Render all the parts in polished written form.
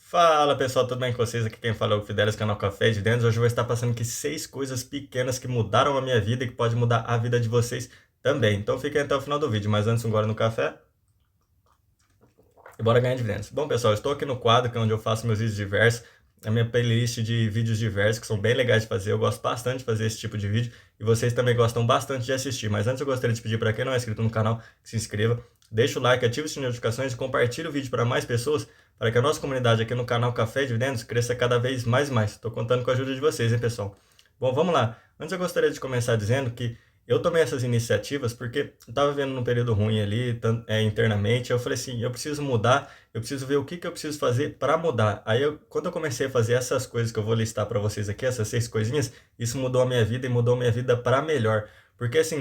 Fala pessoal, tudo bem com vocês? Aqui quem fala é o Fidelis, canal Café de Dentro. Hoje eu vou estar passando aqui 6 coisas pequenas que mudaram a minha vida e que pode mudar a vida de vocês também. Então fiquem até o final do vídeo, mas antes um gole no café e bora ganhar dividendos. Bom pessoal, eu estou aqui no quadro que é onde eu faço meus vídeos diversos, a minha playlist de vídeos diversos que são bem legais de fazer. Eu gosto bastante de fazer esse tipo de vídeo e vocês também gostam bastante de assistir. Mas antes eu gostaria de pedir para quem não é inscrito no canal que se inscreva, deixa o like, ative o sininho de notificações e compartilhe o vídeo para mais pessoas, para que a nossa comunidade aqui no canal Café e Dividendos cresça cada vez mais e mais. Estou contando com a ajuda de vocês, hein, pessoal? Bom, vamos lá. Antes eu gostaria de começar dizendo que eu tomei essas iniciativas porque eu estava vivendo num período ruim ali, internamente. Eu falei assim, eu preciso mudar, eu preciso ver o que eu preciso fazer para mudar. Aí, quando eu comecei a fazer essas coisas que eu vou listar para vocês aqui, essas 6 coisinhas, isso mudou a minha vida e mudou a minha vida para melhor. Porque assim,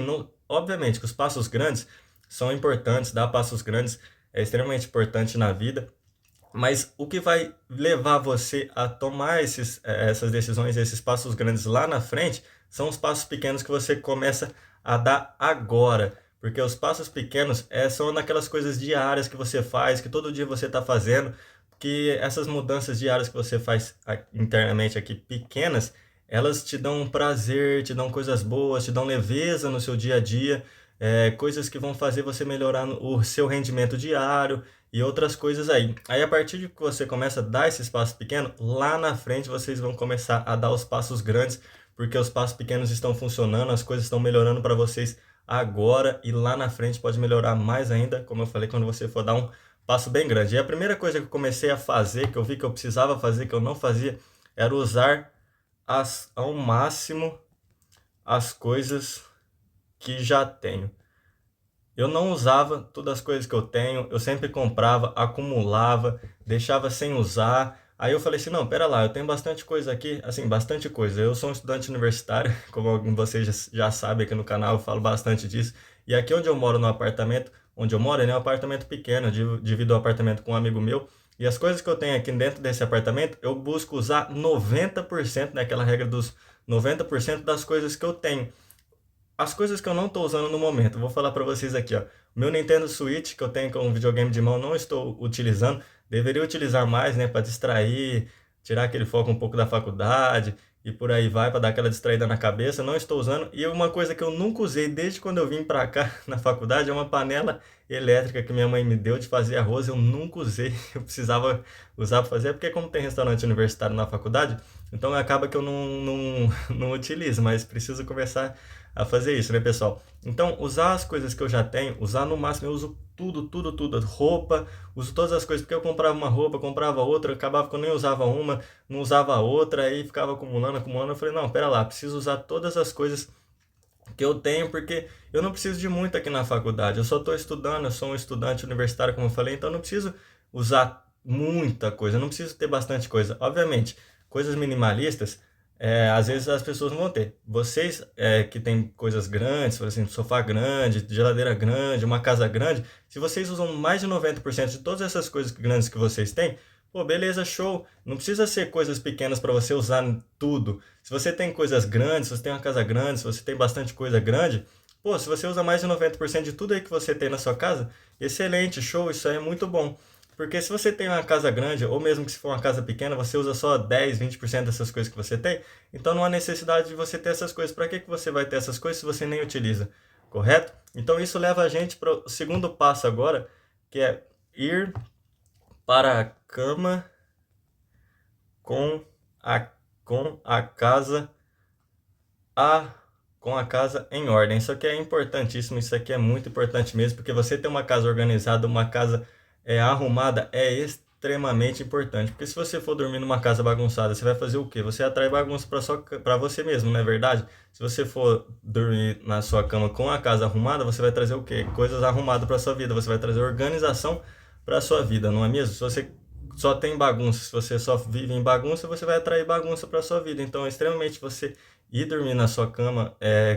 obviamente que os passos grandes são importantes, dar passos grandes é extremamente importante na vida. Mas o que vai levar você a tomar essas decisões, esses passos grandes lá na frente, são os passos pequenos que você começa a dar agora. Porque os passos pequenos são naquelas coisas diárias que você faz, que todo dia você está fazendo, que essas mudanças diárias que você faz internamente aqui, pequenas, elas te dão um prazer, te dão coisas boas, te dão leveza no seu dia a dia, coisas que vão fazer você melhorar o seu rendimento diário e outras coisas aí. Aí a partir de que você começa a dar esses passos pequenos, lá na frente vocês vão começar a dar os passos grandes, porque os passos pequenos estão funcionando, as coisas estão melhorando para vocês agora e lá na frente pode melhorar mais ainda, como eu falei, quando você for dar um passo bem grande. E a primeira coisa que eu comecei a fazer, que eu vi que eu precisava fazer, que eu não fazia, era usar ao máximo as coisas que já tenho. Eu não usava todas as coisas que eu tenho, eu sempre comprava, acumulava, deixava sem usar. Aí eu falei assim, não, pera lá, eu tenho bastante coisa aqui, assim, bastante coisa. Eu sou um estudante universitário, como alguns de vocês já sabem aqui no canal, eu falo bastante disso. E aqui onde eu moro, no apartamento, onde eu moro, é um apartamento pequeno, eu divido o apartamento com um amigo meu. E as coisas que eu tenho aqui dentro desse apartamento, eu busco usar 90%, naquela regra dos 90% das coisas que eu tenho. As coisas que eu não estou usando no momento, vou falar para vocês aqui, ó. Meu Nintendo Switch, que eu tenho com um videogame de mão, não estou utilizando. Deveria utilizar mais, né, para distrair, tirar aquele foco um pouco da faculdade e por aí vai, para dar aquela distraída na cabeça. Não estou usando. E uma coisa que eu nunca usei desde quando eu vim para cá na faculdade é uma panela elétrica que minha mãe me deu de fazer arroz. Eu nunca usei. Eu precisava usar para fazer, porque como tem restaurante universitário na faculdade, então acaba que eu não utilizo, mas preciso começar a fazer isso, né, pessoal? Então, usar as coisas que eu já tenho, usar no máximo, eu uso tudo, tudo, tudo. Roupa, uso todas as coisas, porque eu comprava uma roupa, comprava outra, acabava que eu nem usava uma, não usava a outra, aí ficava acumulando, acumulando. Eu falei, não, pera lá, preciso usar todas as coisas que eu tenho, porque eu não preciso de muito aqui na faculdade. Eu só estou estudando, eu sou um estudante universitário, como eu falei, então eu não preciso usar muita coisa, eu não preciso ter bastante coisa. Obviamente, coisas minimalistas, às vezes as pessoas não vão ter. Vocês que têm coisas grandes, por exemplo, sofá grande, geladeira grande, uma casa grande, se vocês usam mais de 90% de todas essas coisas grandes que vocês têm, pô, beleza, show. Não precisa ser coisas pequenas para você usar tudo. Se você tem coisas grandes, se você tem uma casa grande, se você tem bastante coisa grande, pô, se você usa mais de 90% de tudo aí que você tem na sua casa, excelente, show, isso aí é muito bom. Porque se você tem uma casa grande, ou mesmo que se for uma casa pequena, você usa só 10, 20% dessas coisas que você tem, então não há necessidade de você ter essas coisas. Para que você vai ter essas coisas se você nem utiliza? Correto? Então isso leva a gente para o segundo passo agora, que é ir para a cama com a, com a casa a, com a casa em ordem. Isso aqui é importantíssimo, isso aqui é muito importante mesmo, porque você ter uma casa organizada, uma casa arrumada é extremamente importante. Porque se você for dormir numa casa bagunçada, você vai fazer o quê? Você atrai bagunça para você mesmo, não é verdade? Se você for dormir na sua cama com a casa arrumada, você vai trazer o quê? Coisas arrumadas para sua vida, você vai trazer organização para sua vida, não é mesmo? Se você só tem bagunça, se você só vive em bagunça, você vai atrair bagunça para sua vida. Então é extremamente você ir dormir na sua cama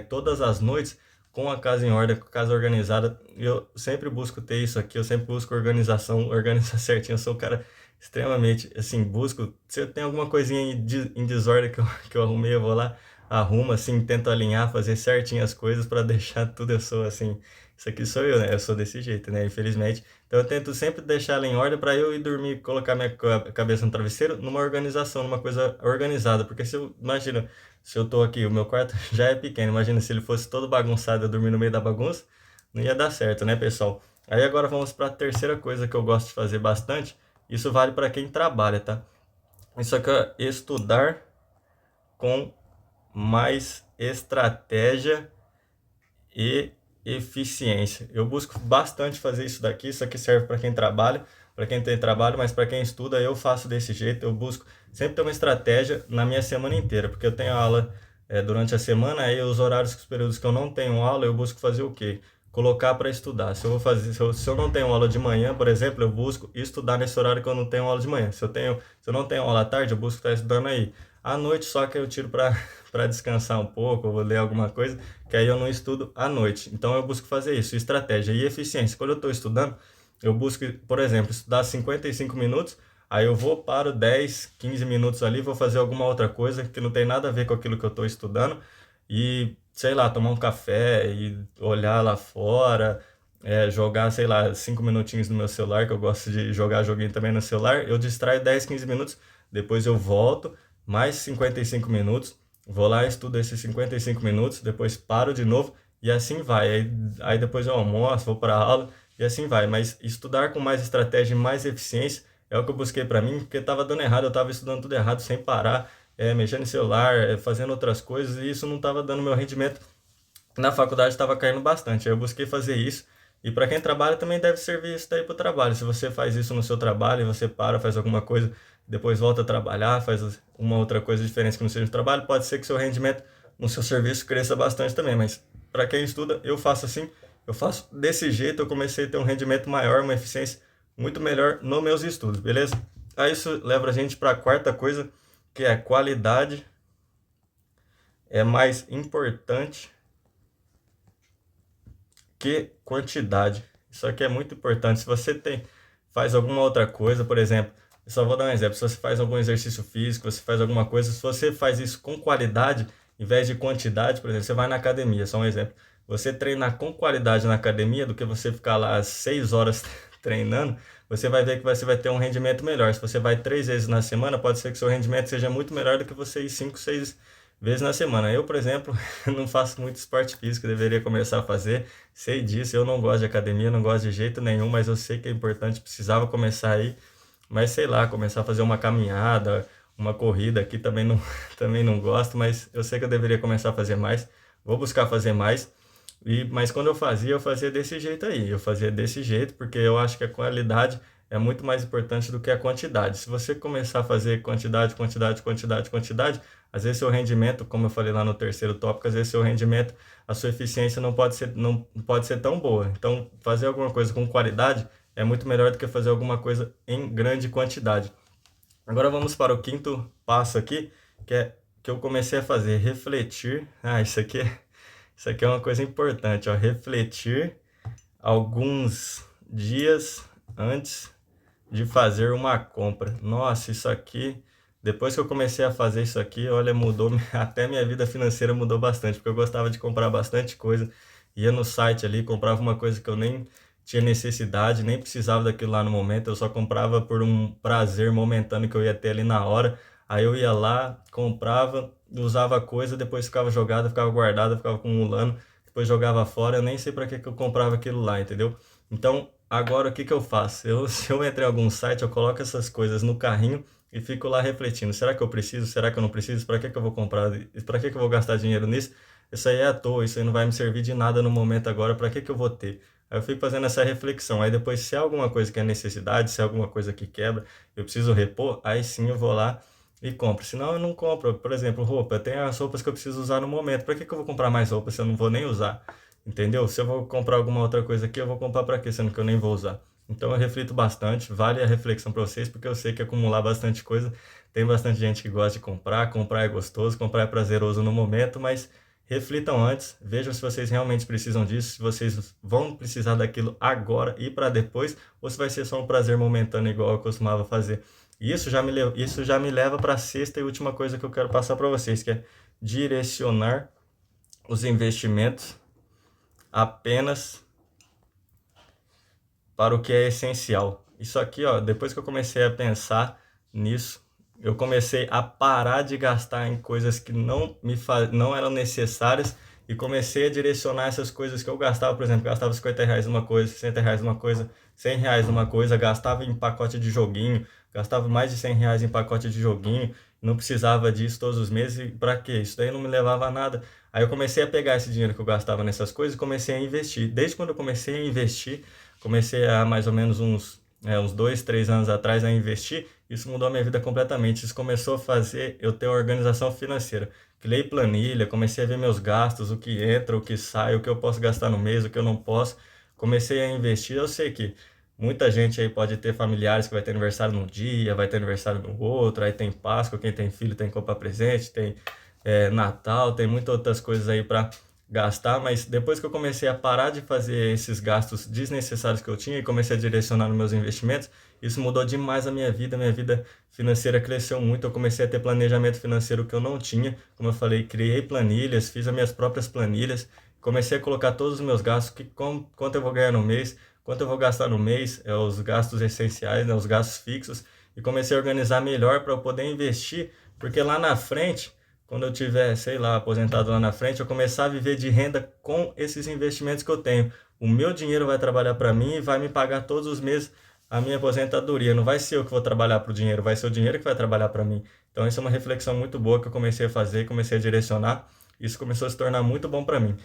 todas as noites com a casa em ordem, com a casa organizada. Eu sempre busco ter isso aqui, eu sempre busco organização, organizar certinho. Eu sou um cara extremamente, assim, busco. Se eu tenho alguma coisinha em desordem que eu arrumei, eu vou lá, arrumo, assim, tento alinhar, fazer certinho as coisas para deixar tudo. Eu sou assim, isso aqui sou eu, né? Eu sou desse jeito, né? Infelizmente, Então eu tento sempre deixar ela em ordem para eu ir dormir, colocar minha cabeça no travesseiro numa organização, numa coisa organizada. Porque se eu, imagina, se eu tô aqui, o meu quarto já é pequeno, imagina se ele fosse todo bagunçado, eu dormir no meio da bagunça, não ia dar certo, né, pessoal? Aí agora vamos para a terceira coisa que eu gosto de fazer bastante. Isso vale para quem trabalha, tá? Isso aqui é estudar com mais estratégia e eficiência. Eu busco bastante fazer isso aqui serve para quem trabalha, para quem tem trabalho, mas para quem estuda eu faço desse jeito, eu busco sempre ter uma estratégia na minha semana inteira, porque eu tenho aula durante a semana, aí os horários, os períodos que eu não tenho aula, eu busco fazer o quê? Colocar para estudar. Se eu vou fazer, se eu não tenho aula de manhã, por exemplo, eu busco estudar nesse horário que eu não tenho aula de manhã. Se eu não tenho aula à tarde, eu busco estar estudando aí. À noite só que eu tiro para descansar um pouco, eu vou ler alguma coisa, que aí eu não estudo à noite. Então eu busco fazer isso, estratégia e eficiência. Quando eu estou estudando, eu busco, por exemplo, estudar 55 minutos, aí eu vou, paro 10, 15 minutos ali, vou fazer alguma outra coisa que não tem nada a ver com aquilo que eu estou estudando e, sei lá, tomar um café e olhar lá fora, jogar, sei lá, 5 minutinhos no meu celular, que eu gosto de jogar joguinho também no celular, eu distraio 10, 15 minutos, depois eu volto, mais 55 minutos, vou lá, estudo esses 55 minutos, depois paro de novo e assim vai. Aí depois eu almoço, vou para a aula e assim vai. Mas estudar com mais estratégia e mais eficiência é o que eu busquei para mim, porque estava dando errado, eu estava estudando tudo errado sem parar, mexendo em celular, fazendo outras coisas e isso não estava dando meu rendimento. Na faculdade estava caindo bastante, aí eu busquei fazer isso. E para quem trabalha também deve servir isso daí para o trabalho. Se você faz isso no seu trabalho e você para, faz alguma coisa, depois volta a trabalhar, faz uma outra coisa diferente que não seja o trabalho, pode ser que seu rendimento no seu serviço cresça bastante também. Mas para quem estuda, eu faço assim, eu faço desse jeito, eu comecei a ter um rendimento maior, uma eficiência muito melhor nos meus estudos, beleza? Aí isso leva a gente para a quarta coisa, que é a qualidade é mais importante que quantidade. Isso aqui é muito importante. Se você faz alguma outra coisa, por exemplo, eu só vou dar um exemplo. Se você faz algum exercício físico, você faz alguma coisa, se você faz isso com qualidade, em vez de quantidade, por exemplo, você vai na academia, só um exemplo. Você treinar com qualidade na academia do que você ficar lá 6 horas treinando, você vai ver que você vai ter um rendimento melhor. Se você vai 3 vezes na semana, pode ser que seu rendimento seja muito melhor do que você ir 5, 6 vezes na semana. Eu, por exemplo, não faço muito esporte físico, deveria começar a fazer. Sei disso, eu não gosto de academia, não gosto de jeito nenhum, mas eu sei que é importante, precisava começar aí. Mas sei lá, começar a fazer uma caminhada, uma corrida aqui também não, também não gosto, mas eu sei que eu deveria começar a fazer mais. Vou buscar fazer mais. Mas quando eu fazia desse jeito aí. Eu fazia desse jeito porque eu acho que a qualidade é muito mais importante do que a quantidade. Se você começar a fazer quantidade, quantidade, quantidade, quantidade, às vezes seu rendimento, como eu falei lá no terceiro tópico, às vezes seu rendimento, a sua eficiência não pode ser tão boa. Então, fazer alguma coisa com qualidade é muito melhor do que fazer alguma coisa em grande quantidade. Agora vamos para o quinto passo aqui, que é que eu comecei a fazer, refletir. Isso aqui é uma coisa importante, ó, refletir alguns dias antes de fazer uma compra. Nossa, isso aqui, depois que eu comecei a fazer isso aqui, olha, mudou, até minha vida financeira mudou bastante, porque eu gostava de comprar bastante coisa, ia no site ali, comprava uma coisa que eu nem tinha necessidade, nem precisava daquilo lá no momento, eu só comprava por um prazer momentâneo que eu ia ter ali na hora. Aí eu ia lá, comprava, usava a coisa, depois ficava jogada, ficava guardada, ficava acumulando, depois jogava fora, eu nem sei para que eu comprava aquilo lá, entendeu? Então, agora o que que eu faço? Se eu entrar em algum site, eu coloco essas coisas no carrinho e fico lá refletindo. Será que eu preciso? Será que eu não preciso? Para que que eu vou comprar? Para que que eu vou gastar dinheiro nisso? Isso aí é à toa, isso aí não vai me servir de nada no momento agora, para que que eu vou ter? Aí eu fico fazendo essa reflexão. Aí depois, se é alguma coisa que é necessidade, se é alguma coisa que quebra, eu preciso repor, aí sim eu vou lá e compro. Senão eu não compro. Por exemplo, roupa. Eu tenho as roupas que eu preciso usar no momento. Para que que eu vou comprar mais roupas se eu não vou nem usar? Entendeu? Se eu vou comprar alguma outra coisa aqui, eu vou comprar para quê, sendo que eu nem vou usar? Então eu reflito bastante, vale a reflexão para vocês, porque eu sei que acumular bastante coisa, tem bastante gente que gosta de comprar, comprar é gostoso, comprar é prazeroso no momento, mas reflitam antes, vejam se vocês realmente precisam disso, se vocês vão precisar daquilo agora e para depois, ou se vai ser só um prazer momentâneo igual eu costumava fazer. E isso já me leva para a sexta e última coisa que eu quero passar para vocês, que é direcionar os investimentos apenas para o que é essencial. Isso aqui, ó, depois que eu comecei a pensar nisso, eu comecei a parar de gastar em coisas que não eram necessárias e comecei a direcionar essas coisas que eu gastava, por exemplo, gastava R$ 50 numa coisa, R$ 60 numa coisa, R$ 100 numa coisa, gastava em pacote de joguinho, gastava mais de R$ 100 em pacote de joguinho, não precisava disso todos os meses, e para quê? Isso daí não me levava a nada. Aí eu comecei a pegar esse dinheiro que eu gastava nessas coisas e comecei a investir. Desde quando eu comecei a investir, comecei a mais ou menos uns 2, 3 anos atrás a investir, isso mudou a minha vida completamente. Isso começou a fazer eu ter uma organização financeira. Criei planilha, comecei a ver meus gastos, o que entra, o que sai, o que eu posso gastar no mês, o que eu não posso. Comecei a investir. Eu sei que muita gente aí pode ter familiares que vai ter aniversário num dia, vai ter aniversário no outro, aí tem Páscoa, quem tem filho tem que comprar presente, tem Natal, tem muitas outras coisas aí para gastar, mas depois que eu comecei a parar de fazer esses gastos desnecessários que eu tinha e comecei a direcionar nos meus investimentos, isso mudou demais a minha vida financeira cresceu muito, eu comecei a ter planejamento financeiro que eu não tinha, como eu falei, criei planilhas, fiz as minhas próprias planilhas, comecei a colocar todos os meus gastos, quanto eu vou ganhar no mês, quanto eu vou gastar no mês, os gastos essenciais, né, os gastos fixos, e comecei a organizar melhor para eu poder investir, porque lá na frente quando eu tiver, sei lá, aposentado lá na frente, eu começar a viver de renda com esses investimentos que eu tenho. O meu dinheiro vai trabalhar para mim e vai me pagar todos os meses a minha aposentadoria. Não vai ser eu que vou trabalhar para o dinheiro, vai ser o dinheiro que vai trabalhar para mim. Então, isso é uma reflexão muito boa que eu comecei a fazer, comecei a direcionar. Isso começou a se tornar muito bom para mim.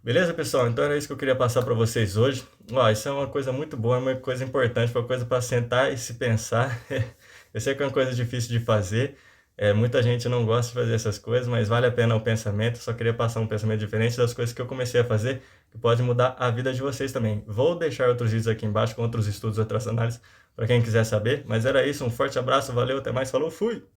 Beleza, pessoal? Então era isso que eu queria passar para vocês hoje. Ó, isso é uma coisa muito boa, é uma coisa importante, uma coisa para sentar e se pensar. Eu sei que é uma coisa difícil de fazer, muita gente não gosta de fazer essas coisas, mas vale a pena o pensamento. Só queria passar um pensamento diferente das coisas que eu comecei a fazer, que pode mudar a vida de vocês também. Vou deixar outros vídeos aqui embaixo com outros estudos, outras análises, para quem quiser saber. Mas era isso, um forte abraço, valeu, até mais, falou, fui!